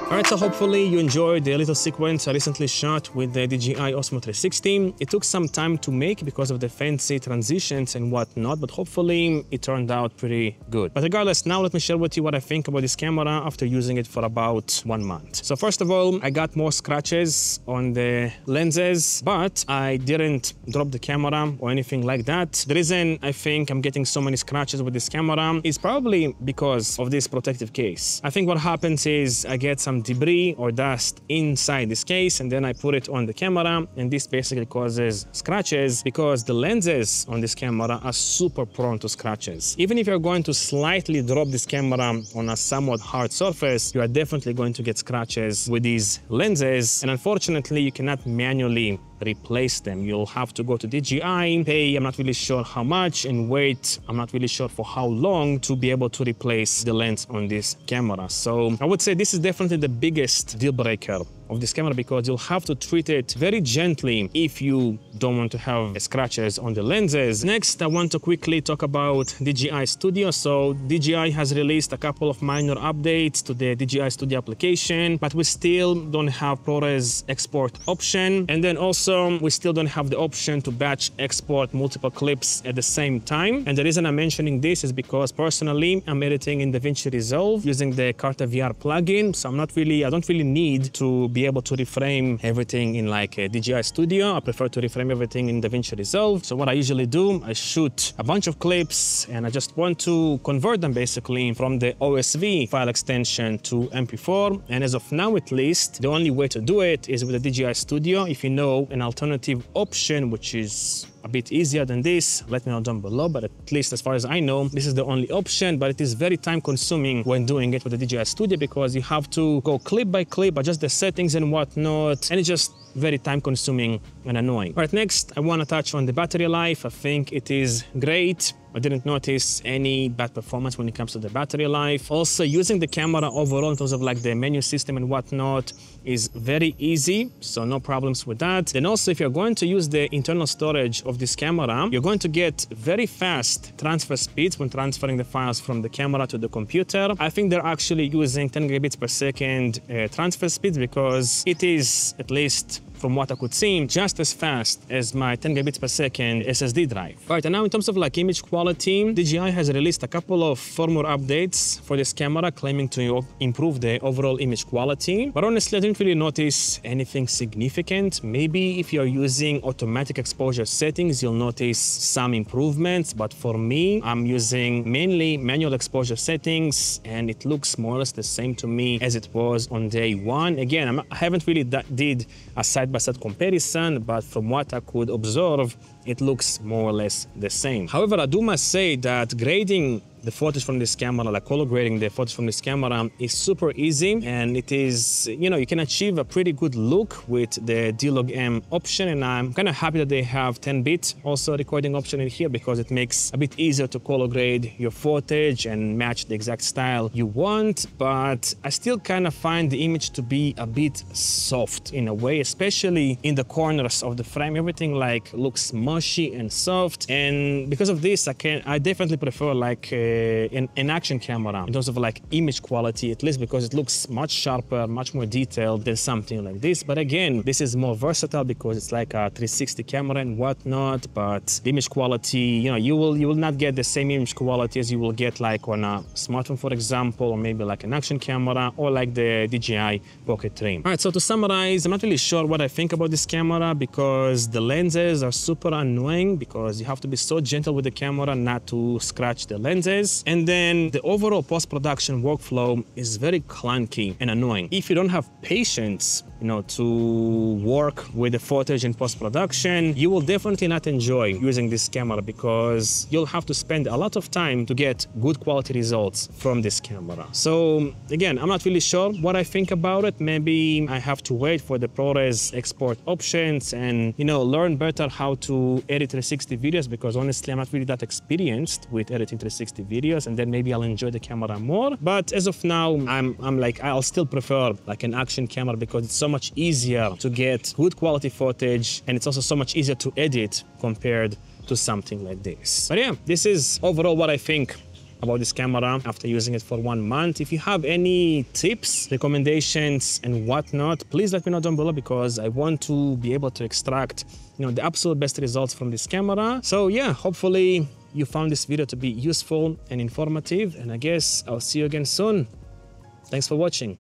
All right, so hopefully you enjoyed the little sequence I recently shot with the DJI Osmo 360. It took some time to make because of the fancy transitions and whatnot, but hopefully it turned out pretty good. But regardless, now let me share with you what I think about this camera after using it for about 1 month. So first of all, I got more scratches on the lenses, but I didn't drop the camera or anything like that. The reason I think I'm getting so many scratches with this camera is probably because of this protective case. I think what happens is I get some debris or dust inside this case, and then I put it on the camera, and this basically causes scratches because the lenses on this camera are super prone to scratches. Even if you're going to slightly drop this camera on a somewhat hard surface, you are definitely going to get scratches with these lenses, and unfortunately you cannot manually replace them. You'll have to go to DJI, pay I'm not really sure how much, and wait I'm not really sure for how long to be able to replace the lens on this camera. So I would say this is definitely the biggest deal breaker of this camera, because you'll have to treat it very gently if you don't want to have scratches on the lenses. Next, I want to quickly talk about DJI Studio. So DJI has released a couple of minor updates to the DJI Studio application, but we still don't have ProRes export option. And then also we still don't have the option to batch export multiple clips at the same time. And the reason I'm mentioning this is because personally I'm editing in DaVinci Resolve using the Carta VR plugin. So I don't really need to be able to reframe everything in like a DJI Studio. I prefer to reframe everything in DaVinci Resolve. So what I usually do, I shoot a bunch of clips and I just want to convert them basically from the OSV file extension to MP4. And as of now, at least, the only way to do it is with the DJI Studio. If you know an alternative option, which is a bit easier than this, let me know down below, but at least as far as I know, this is the only option, but it is very time consuming when doing it with the DJI Studio because you have to go clip by clip, adjust the settings and whatnot, and it's just very time consuming and annoying. All right, next, I want to touch on the battery life. I think it is great. I didn't notice any bad performance when it comes to the battery life. Also, using the camera overall in terms of like the menu system and whatnot is very easy, so no problems with that. Then also, if you're going to use the internal storage of this camera, you're going to get very fast transfer speeds when transferring the files from the camera to the computer. I think they're actually using 10 gigabits per second transfer speeds because it is, at least from what I could see, just as fast as my 10 gigabits per second SSD drive. All right, and now in terms of like image quality, DJI has released a couple of firmware updates for this camera claiming to improve the overall image quality. But honestly, I didn't really notice anything significant. Maybe if you're using automatic exposure settings, you'll notice some improvements. But for me, I'm using mainly manual exposure settings and it looks more or less the same to me as it was on day one. Again, I haven't really did a side-by-side comparison, but from what I could observe, it looks more or less the same. However, I do must say that grading the footage from this camera, like color grading the footage from this camera is super easy, and it is, you can achieve a pretty good look with the D-Log M option, and I'm kind of happy that they have 10-bit also recording option in here because it makes a bit easier to color grade your footage and match the exact style you want. But I still kind of find the image to be a bit soft in a way, especially in the corners of the frame. Everything like looks mushy and soft, and because of this, I definitely prefer like an action camera in terms of like image quality, at least because it looks much sharper, much more detailed than something like this. But again, this is more versatile because it's like a 360 camera and whatnot, but the image quality, you will not get the same image quality as you will get like on a smartphone, for example, or maybe like an action camera or like the DJI Pocket 3. All right, so to summarize, I'm not really sure what I think about this camera because the lenses are super annoying because you have to be so gentle with the camera not to scratch the lenses. And then the overall post-production workflow is very clunky and annoying. If you don't have patience, to work with the footage in post-production, you will definitely not enjoy using this camera because you'll have to spend a lot of time to get good quality results from this camera. So again, I'm not really sure what I think about it. Maybe I have to wait for the ProRes export options and, learn better how to edit 360 videos because honestly, I'm not really that experienced with editing 360 videos, and then maybe I'll enjoy the camera more. But as of now, I'll still prefer like an action camera because it's so much easier to get good quality footage, and it's also so much easier to edit compared to something like this. But yeah, this is overall what I think about this camera after using it for 1 month. If you have any tips, recommendations, and whatnot, please let me know down below, because I want to be able to extract, the absolute best results from this camera. So yeah, hopefully you found this video to be useful and informative, and I guess I'll see you again soon. Thanks for watching.